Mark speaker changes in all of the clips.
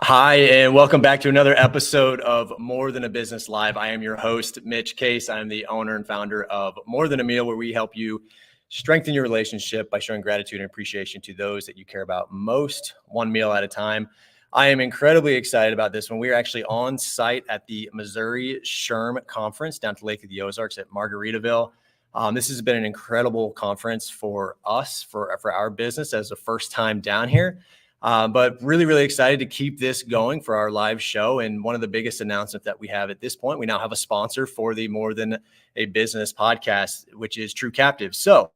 Speaker 1: Hi, and welcome back to another episode of More Than a Business Live. I am your host, Mitch Case. I am the owner and founder of More Than a Meal, where we help you strengthen your relationship by showing gratitude and appreciation to those that you care about most, one meal at a time. I am incredibly excited about this one. We are actually on site at the Missouri SHRM Conference down to Lake of the Ozarks at Margaritaville. This has been an incredible conference for us, for our business as the first time down here. But really excited to keep this going for our live show. And one of the biggest announcements that we have at this point, we now have a sponsor for the More Than a Business podcast, which is True Captive. So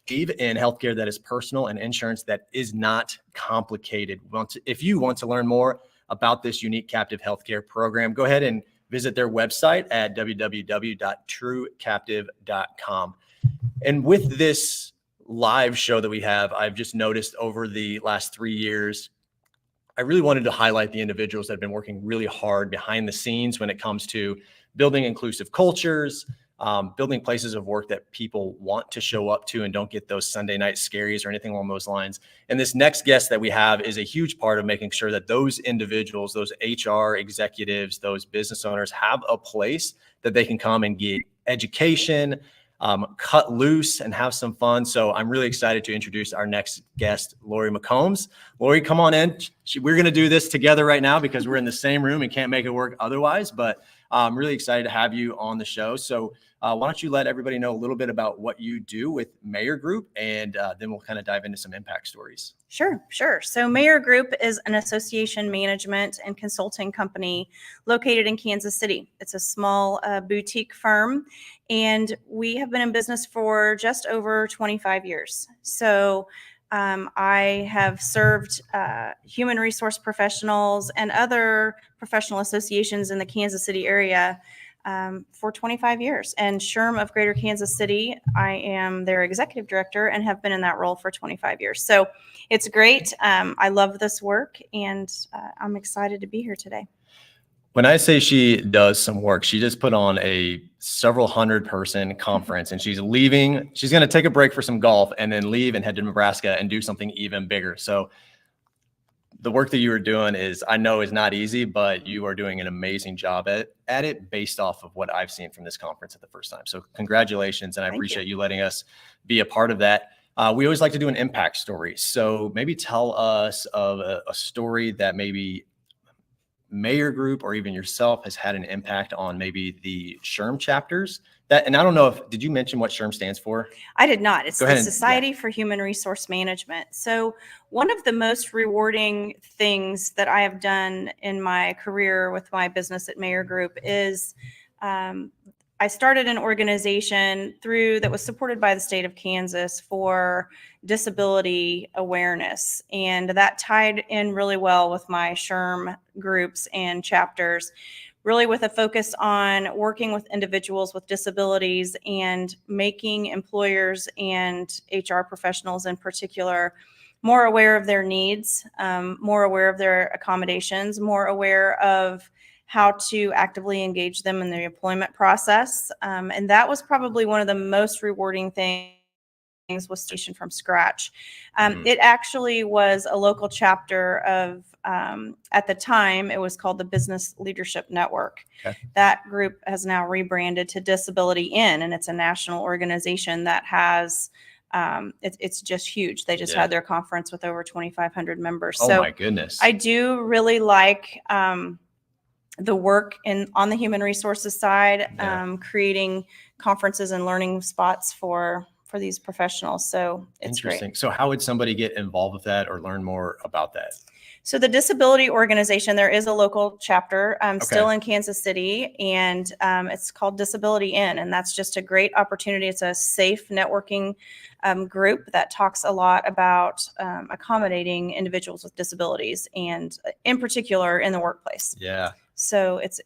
Speaker 1: in healthcare that is personal and insurance that is not complicated. If you want to learn more about this unique captive healthcare program, go ahead and visit their website at www.truecaptive.com. And with this live show that we have, I've just noticed over the last 3 years, I really wanted to highlight the individuals that have been working really hard behind the scenes when it comes to building inclusive cultures, building places of work that people want to show up to and don't get those Sunday night scaries or anything along those lines. And this next guest that we have is a huge part of making sure that those individuals, those HR executives, those business owners have a place that they can come and get education, cut loose and have some fun. So I'm really excited to introduce our next guest, Lori McCombs. Lori, come on in. We're going to do this together right now because we're in the same room and can't make it work otherwise, but I'm really excited to have you on the show. So why don't you let everybody know a little bit about what you do with Mayor Group, and then we'll kind of dive into some impact stories.
Speaker 2: Sure. So Mayor Group is an association management and consulting company located in Kansas City. It's a small boutique firm, and we have been in business for just over 25 years. So I have served human resource professionals and other professional associations in the Kansas City area for 25 years. And SHRM of Greater Kansas City, I am their executive director and have been in that role for 25 years. So it's great. I love this work, and I'm excited to be here today.
Speaker 1: When I say she does some work, she just put on a several hundred person conference, and she's leaving. She's going to take a break for some golf and then leave and head to Nebraska and do something even bigger. So the work that you are doing is not easy, but you are doing an amazing job at it based off of what I've seen from this conference at the first time. So congratulations. And I appreciate you letting us be a part of that. We always like to do an impact story. So maybe tell us of a story that maybe Mayor Group or even yourself has had an impact on maybe the SHRM chapters. And I don't know did you mention what SHRM stands for?
Speaker 2: I did not. It's the Society for Human Resource Management. So one of the most rewarding things that I have done in my career with my business at Mayor Group is I started an organization that was supported by the state of Kansas for disability awareness. And that tied in really well with my SHRM groups and chapters, really with a focus on working with individuals with disabilities and making employers and HR professionals in particular more aware of their needs, more aware of their accommodations, more aware of how to actively engage them in the employment process. And that was probably one of the most rewarding things was station from scratch. It actually was a local chapter of, at the time, it was called the Business Leadership Network. Okay. That group has now rebranded to Disability In, and it's a national organization that has it's just huge. They just had their conference with over 2,500 members.
Speaker 1: Oh, so my goodness.
Speaker 2: I do really like the work on the human resources side, creating conferences and learning spots for these professionals. So it's
Speaker 1: interesting.
Speaker 2: Great.
Speaker 1: So how would somebody get involved with that or learn more about that?
Speaker 2: So the disability organization, there is a local chapter still in Kansas City, and it's called Disability In, and that's just a great opportunity. It's a safe networking group that talks a lot about accommodating individuals with disabilities, and in particular in the workplace.
Speaker 1: Yeah.
Speaker 2: So it's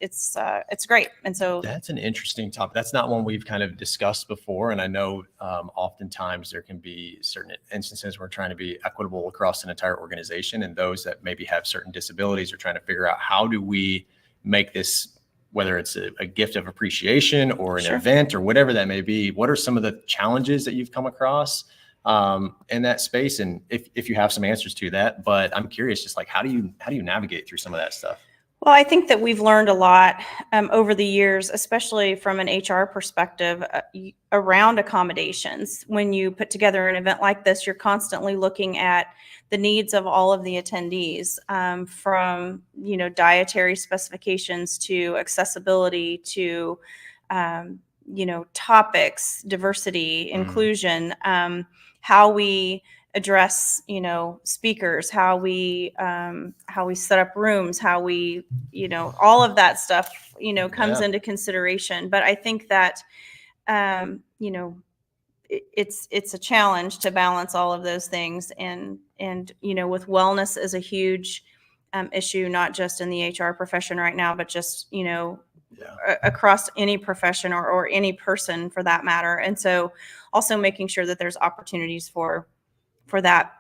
Speaker 2: great. And so
Speaker 1: that's an interesting topic. That's not one we've kind of discussed before. And I know oftentimes there can be certain instances where we're trying to be equitable across an entire organization, and those that maybe have certain disabilities are trying to figure out how do we make this, whether it's a gift of appreciation or an event or whatever that may be. What are some of the challenges that you've come across in that space? And if you have some answers to that, but I'm curious, just like, how do you navigate through some of that stuff?
Speaker 2: Well, I think that we've learned a lot over the years, especially from an HR perspective, around accommodations. When you put together an event like this, you're constantly looking at the needs of all of the attendees, from dietary specifications to accessibility to topics, diversity, inclusion, how we address speakers, how we set up rooms, how we all of that stuff comes into consideration. But I think that it's a challenge to balance all of those things, and with wellness is a huge issue, not just in the HR profession right now, but just across any profession or any person for that matter. And so also making sure that there's opportunities for that,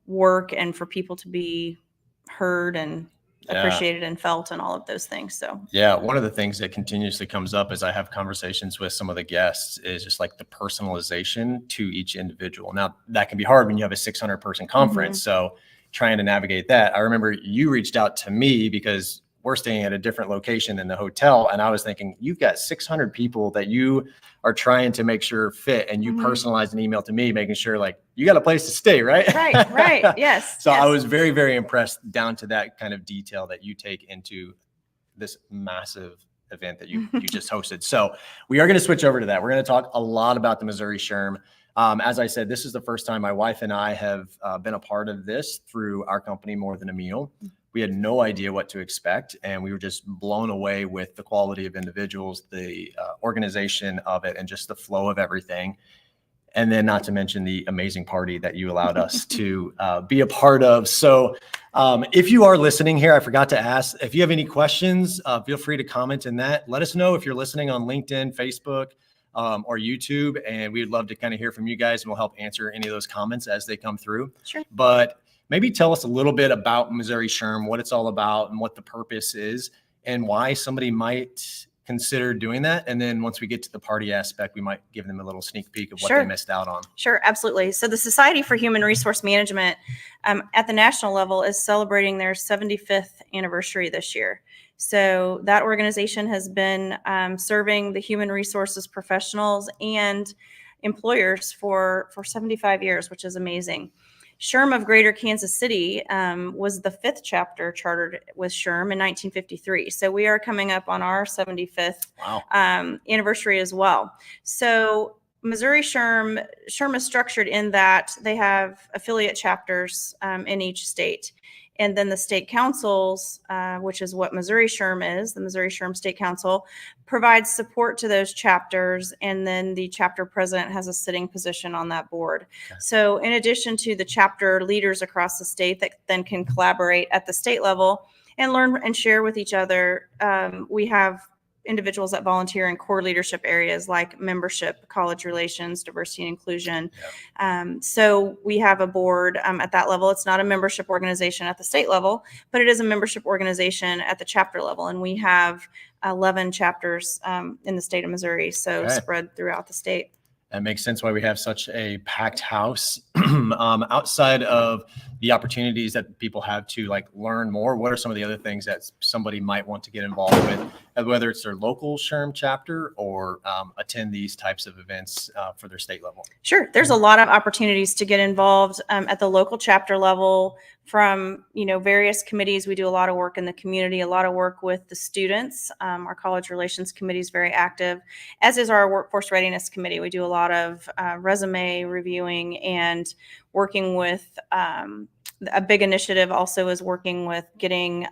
Speaker 2: work, and for people to be heard and appreciated and felt and all of those things. So
Speaker 1: one of the things that continuously comes up as I have conversations with some of the guests is just like the personalization to each individual. Now that can be hard when you have a 600 person conference. So trying to navigate that. I remember you reached out to me because we're staying at a different location in the hotel. And I was thinking, you've got 600 people that you are trying to make sure fit, and you personalized an email to me, making sure like you got a place to stay, right?
Speaker 2: Right. Yes.
Speaker 1: So I was very, very impressed down to that kind of detail that you take into this massive event that you just hosted. So we are going to switch over to that. We're going to talk a lot about the Missouri SHRM. As I said, this is the first time my wife and I have been a part of this through our company, More Than a Meal. We had no idea what to expect, and we were just blown away with the quality of individuals, the organization of it, and just the flow of everything. And then not to mention the amazing party that you allowed us to be a part of. So if you are listening here, I forgot to ask, if you have any questions, feel free to comment in that. Let us know if you're listening on LinkedIn, Facebook, or YouTube, and we'd love to kind of hear from you guys, and we'll help answer any of those comments as they come through.
Speaker 2: Sure.
Speaker 1: But maybe tell us a little bit about Missouri SHRM, what it's all about and what the purpose is, and why somebody might consider doing that. And then once we get to the party aspect, we might give them a little sneak peek of what they missed out on.
Speaker 2: Sure, absolutely. So the Society for Human Resource Management at the national level is celebrating their 75th anniversary this year. So that organization has been serving the human resources professionals and employers for 75 years, which is amazing. SHRM of Greater Kansas City was the 5th chapter chartered with SHRM in 1953. So we are coming up on our 75th anniversary as well. So Missouri SHRM is structured in that they have affiliate chapters in each state. And then the state councils, which is what Missouri SHRM is, the Missouri SHRM State Council, provides support to those chapters. And then the chapter president has a sitting position on that board. Okay. So in addition to the chapter leaders across the state that then can collaborate at the state level and learn and share with each other, we have individuals that volunteer in core leadership areas like membership, college relations, diversity and inclusion. So we have a board at that level. It's not a membership organization at the state level, but it is a membership organization at the chapter level. And we have 11 chapters in the state of Missouri, so spread throughout the state.
Speaker 1: That makes sense why we have such a packed house. Outside of the opportunities that people have to like learn more, what are some of the other things that somebody might want to get involved with, whether it's their local SHRM chapter or attend these types of events for their state level? Sure.
Speaker 2: There's a lot of opportunities to get involved at the local chapter level from, various committees. We do a lot of work in the community, a lot of work with the students. Our college relations committee is very active, as is our workforce readiness committee. We do a lot of resume reviewing and working with a big initiative also is working with getting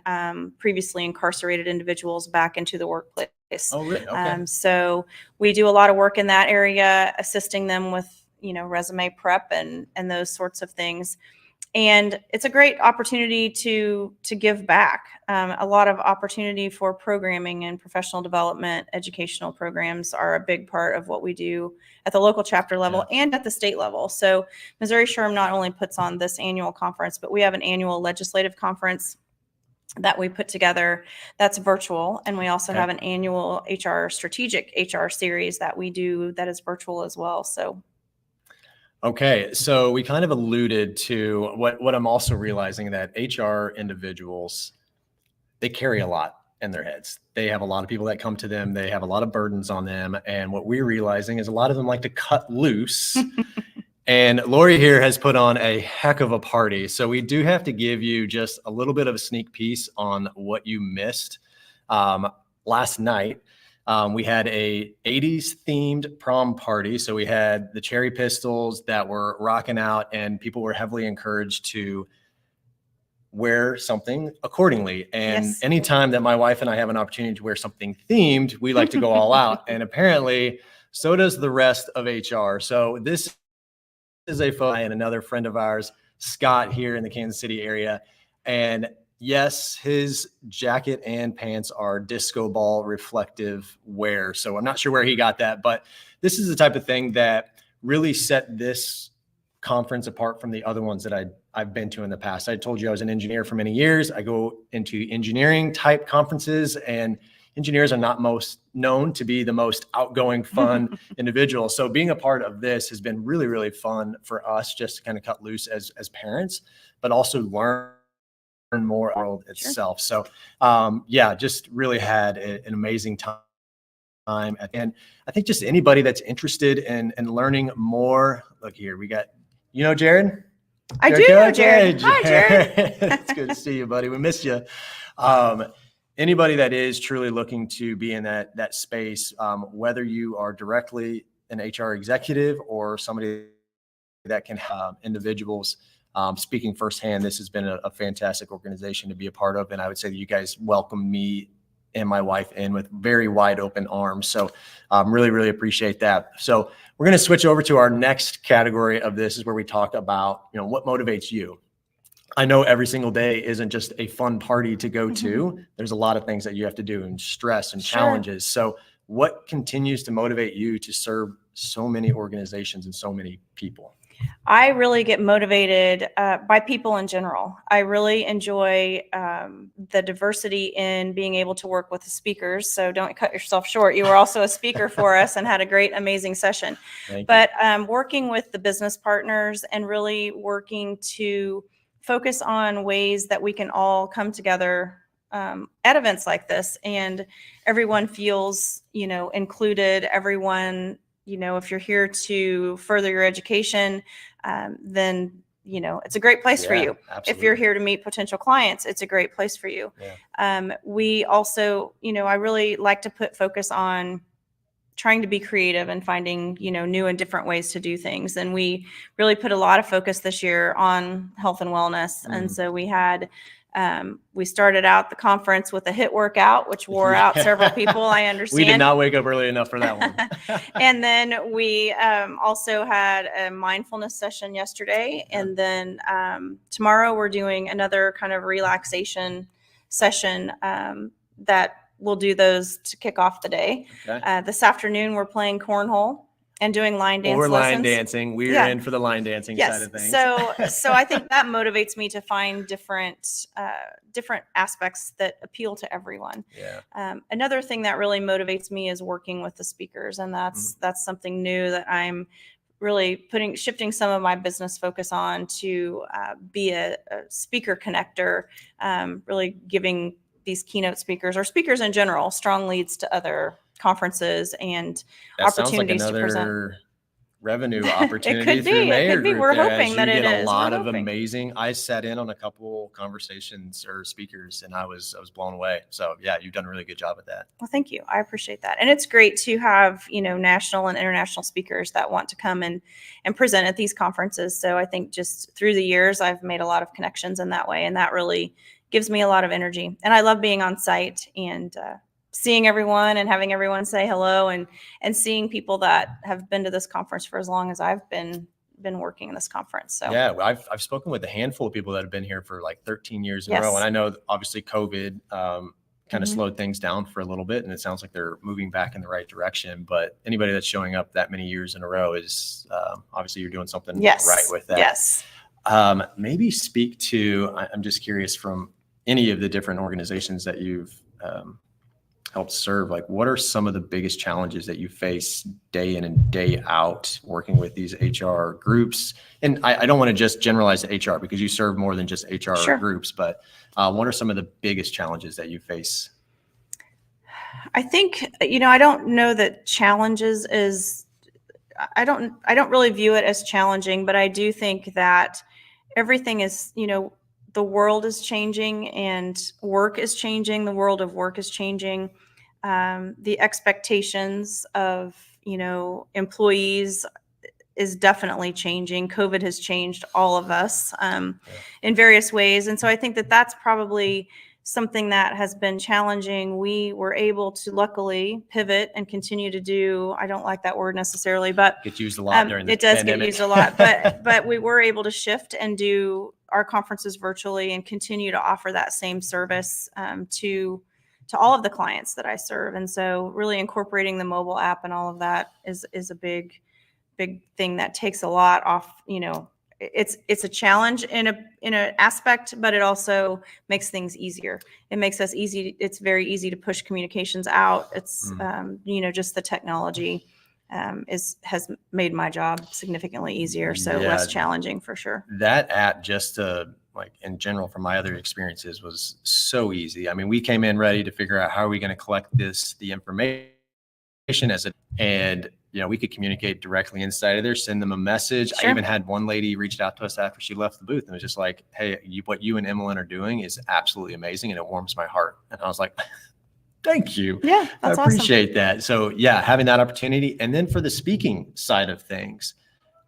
Speaker 2: previously incarcerated individuals back into the workplace.
Speaker 1: Oh, really? Okay.
Speaker 2: So we do a lot of work in that area, assisting them with, resume prep and those sorts of things. And it's a great opportunity to give back. A lot of opportunity for programming and professional development. Educational programs are a big part of what we do at the local chapter level and at the state level. So Missouri SHRM not only puts on this annual conference, but we have an annual legislative conference that we put together that's virtual. And we also have an annual strategic HR series that we do that is virtual as well. So
Speaker 1: Okay, so we kind of alluded to what I'm also realizing, that HR individuals, they carry a lot in their heads. They have a lot of people that come to them. They have a lot of burdens on them. And what we're realizing is a lot of them like to cut loose. And Lori here has put on a heck of a party. So we do have to give you just a little bit of a sneak piece on what you missed. Last night, we had a 80s themed prom party. So we had the Cherry Pistols that were rocking out, and people were heavily encouraged to wear something accordingly. And
Speaker 2: Yes.
Speaker 1: anytime that my wife and I have an opportunity to wear something themed, we like to go all out. And apparently so does the rest of HR. So this is a photo and another friend of ours, Scott, here in the Kansas City area. And yes, his jacket and pants are disco ball reflective wear. So I'm not sure where he got that, but this is the type of thing that really set this conference apart from the other ones that I've been to in the past. I told you I was an engineer for many years. I go into engineering type conferences, and engineers are not most known to be the most outgoing, fun individuals. So being a part of this has been really, really fun for us, just to kind of cut loose as parents, but also learn more about the world itself. Sure. So yeah, just really had an amazing time. And I think just anybody that's interested in learning more, look here, we got, Jared?
Speaker 2: I do know Jared.
Speaker 1: Hey,
Speaker 2: Hi, Jared.
Speaker 1: It's good to see you, buddy. We missed you. Anybody that is truly looking to be in that space, whether you are directly an HR executive or somebody that can have individuals, speaking firsthand, this has been a fantastic organization to be a part of. And I would say that you guys welcomed me and my wife in with very wide open arms. So really, really appreciate that. So we're going to switch over to our next category of this, is where we talk about, what motivates you. I know every single day isn't just a fun party to go to. There's a lot of things that you have to do, and stress and challenges. So what continues to motivate you to serve so many organizations and so many people?
Speaker 2: I really get motivated by people in general. I really enjoy the diversity in being able to work with the speakers. So don't cut yourself short. You were also a speaker for us and had a great, amazing session. But working with the business partners and really working to focus on ways that we can all come together at events like this, and everyone feels, included. Everyone, if you're here to further your education, then, it's a great place for you. Absolutely. If you're here to meet potential clients, it's a great place for you. Yeah. We also, I really like to put focus on trying to be creative and finding, new and different ways to do things. And we really put a lot of focus this year on health and wellness. And so we had, we started out the conference with a HIIT workout, which wore out several people. I understand.
Speaker 1: We did not wake up early enough for that one.
Speaker 2: And then we also had a mindfulness session yesterday. And then tomorrow we're doing another kind of relaxation session that we'll do those to kick off the day. Okay. This afternoon, we're playing cornhole and doing line dance lessons.
Speaker 1: Line dancing. We're in for the line dancing side of things.
Speaker 2: So I think that motivates me to find different aspects that appeal to everyone. Yeah. Another thing that really motivates me is working with the speakers, and that's something new that I'm really shifting some of my business focus on, to be a speaker connector, really giving these keynote speakers, or speakers in general, strong leads to other conferences and opportunities to present.
Speaker 1: Revenue opportunity.
Speaker 2: It could be. It could be. We're hoping that it is.
Speaker 1: A lot of amazing. I sat in on a couple conversations or speakers, and I was blown away. So yeah, you've done a really good job at that.
Speaker 2: Well, thank you. I appreciate that. And it's great to have, national and international speakers that want to come and present at these conferences. So I think just through the years, I've made a lot of connections in that way, and that really gives me a lot of energy. And I love being on site and seeing everyone and having everyone say hello, and seeing people that have been to this conference for as long as I've been working in this conference. So
Speaker 1: yeah, I've spoken with a handful of people that have been here for like 13 years in a row. And I know obviously COVID kind of slowed things down for a little bit, and it sounds like they're moving back in the right direction. But anybody that's showing up that many years in a row is obviously you're doing something right with that.
Speaker 2: Yes.
Speaker 1: Maybe speak to, I'm just curious, from any of the different organizations that you've helped serve, like what are some of the biggest challenges that you face day in and day out working with these HR groups? And I don't want to just generalize the HR because you serve more than just HR
Speaker 2: Sure.
Speaker 1: groups, but what are some of the biggest challenges that you face?
Speaker 2: I think, I don't know that challenges is, I don't really view it as challenging, but I do think that everything is, the world is changing and work is changing. The world of work is changing. The expectations of, employees is definitely changing. COVID has changed all of us in various ways. And so I think that that's probably something that has been challenging. We were able to luckily pivot and continue to do, I don't like that word necessarily, but
Speaker 1: Gets used a lot during the
Speaker 2: it does
Speaker 1: pandemic.
Speaker 2: get used a lot, but we were able to shift and do our conferences virtually and continue to offer that same service to all of the clients that I serve. And so really incorporating the mobile app and all of that is a big thing that takes a lot off. It's a challenge in an aspect, but it also makes things easier. It makes us easy. It's very easy to push communications out. It's just the technology has made my job significantly easier, so less challenging for sure.
Speaker 1: That app, just like in general from my other experiences, was so easy. I mean, we came in ready to figure out how are we going to collect the information and we could communicate directly inside of there, send them a message.
Speaker 2: Sure.
Speaker 1: I even had one lady reached out to us after she left the booth and was just like, hey, what you and Emmeline are doing is absolutely amazing and it warms my heart. And I was like, thank you.
Speaker 2: Yeah, that's
Speaker 1: I appreciate that. So yeah, having that opportunity. And then for the speaking side of things,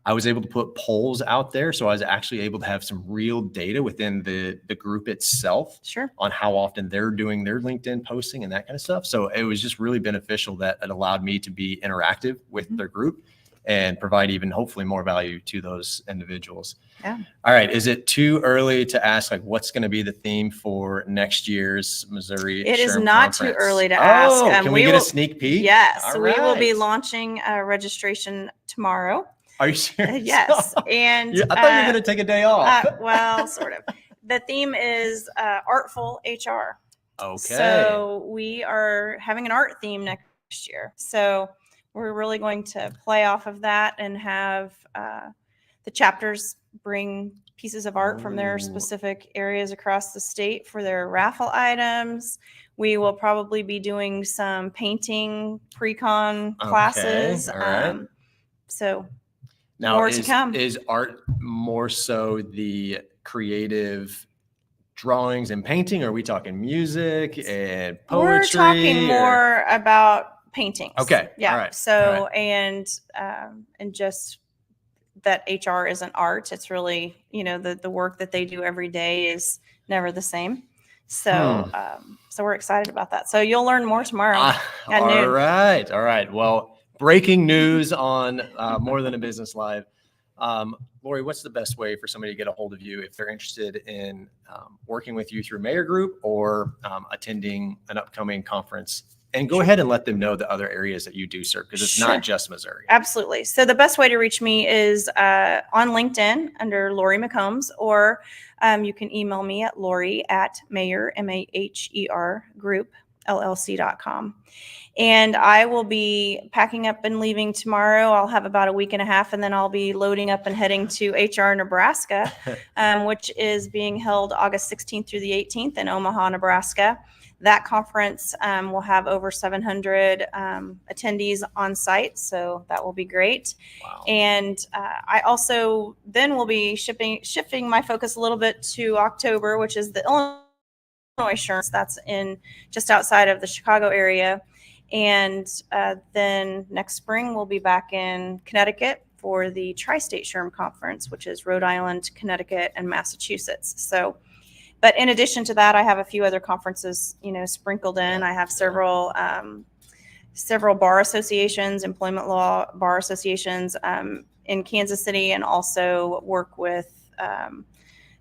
Speaker 1: I was able to put polls out there. So I was actually able to have some real data within the group itself on how often they're doing their LinkedIn posting and that kind of stuff. So it was just really beneficial that it allowed me to be interactive with their group and provide even hopefully more value to those individuals.
Speaker 2: Yeah.
Speaker 1: All right. Is it too early to ask like what's going to be the theme for next year's Missouri
Speaker 2: It is
Speaker 1: SHRM
Speaker 2: not
Speaker 1: conference?
Speaker 2: too early to ask.
Speaker 1: Can we get a sneak peek?
Speaker 2: Yes.
Speaker 1: All
Speaker 2: we will be
Speaker 1: right.
Speaker 2: launching registration tomorrow.
Speaker 1: Are you serious?
Speaker 2: Yes. And
Speaker 1: I thought you were going to take a day off.
Speaker 2: Well, sort of. The theme is artful HR.
Speaker 1: Okay.
Speaker 2: So we are having an art theme next year. So we're really going to play off of that and have the chapters bring pieces of art from their specific areas across the state for their raffle items. We will probably be doing some painting pre-con classes.
Speaker 1: All right.
Speaker 2: So
Speaker 1: now,
Speaker 2: more to come.
Speaker 1: Is art more so the creative drawings and painting? Or are we talking music and poetry?
Speaker 2: We're talking more about paintings.
Speaker 1: Okay.
Speaker 2: Yeah.
Speaker 1: All right.
Speaker 2: So,
Speaker 1: all right.
Speaker 2: and just that HR isn't art. It's really, the work that they do every day is never the same. So, so we're excited about that. So you'll learn more tomorrow at noon.
Speaker 1: All right. All right. Well, breaking news on More Than a Business Live. Lori, what's the best way for somebody to get a hold of you if they're interested in working with you through Mayor Group or attending an upcoming conference? And go ahead and let them know the other areas that you do serve, because it's not just Missouri.
Speaker 2: Absolutely. So the best way to reach me is on LinkedIn under Lori McCombs, or you can email me at Lori@Maher, MAHER Group, LLC.com. And I will be packing up and leaving tomorrow. I'll have about a week and a half, and then I'll be loading up and heading to HR Nebraska, which is being held August 16th through the 18th in Omaha, Nebraska. That conference will have over 700 attendees on site, so that will be great.
Speaker 1: Wow.
Speaker 2: And I also then will be shifting my focus a little bit to October, which is the Illinois SHRM. That's in just outside of the Chicago area. And then next spring, we'll be back in Connecticut for the Tri-State SHRM Conference, which is Rhode Island, Connecticut, and Massachusetts. So, but in addition to that, I have a few other conferences, sprinkled in. I have several bar associations, employment law bar associations in Kansas City, and also work with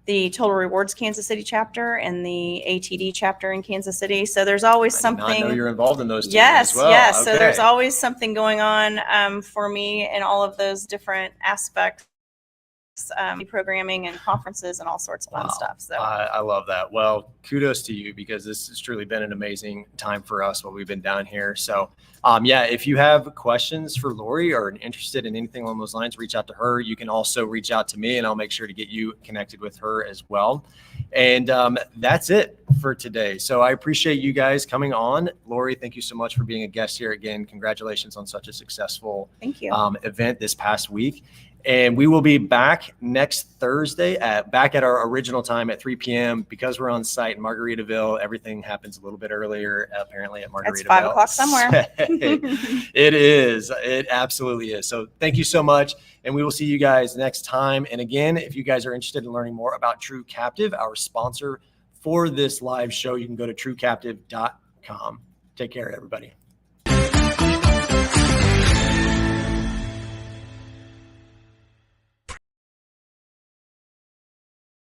Speaker 2: the Total Rewards Kansas City chapter and the ATD chapter in Kansas City. So there's always something. I
Speaker 1: did not know you're involved in those two
Speaker 2: as well. Yes.
Speaker 1: Okay.
Speaker 2: So there's always something going on for me in all of those different aspects programming and conferences and all sorts of fun stuff. So
Speaker 1: I love that. Well, kudos to you, because this has truly been an amazing time for us while we've been down here. So yeah, if you have questions for Lori or interested in anything along those lines, reach out to her. You can also reach out to me, and I'll make sure to get you connected with her as well. And that's it for today. So I appreciate you guys coming on. Lori, thank you so much for being a guest here again. Congratulations on such a successful event this past week. And we will be back next Thursday back at our original time at 3 p.m. Because we're on site in Margaritaville. Everything happens a little bit earlier, apparently, at Margaritaville.
Speaker 2: It's 5 o'clock somewhere.
Speaker 1: It is. It absolutely is. So thank you so much. And we will see you guys next time. And again, if you guys are interested in learning more about True Captive, our sponsor for this live show, you can go to truecaptive.com. Take care, everybody.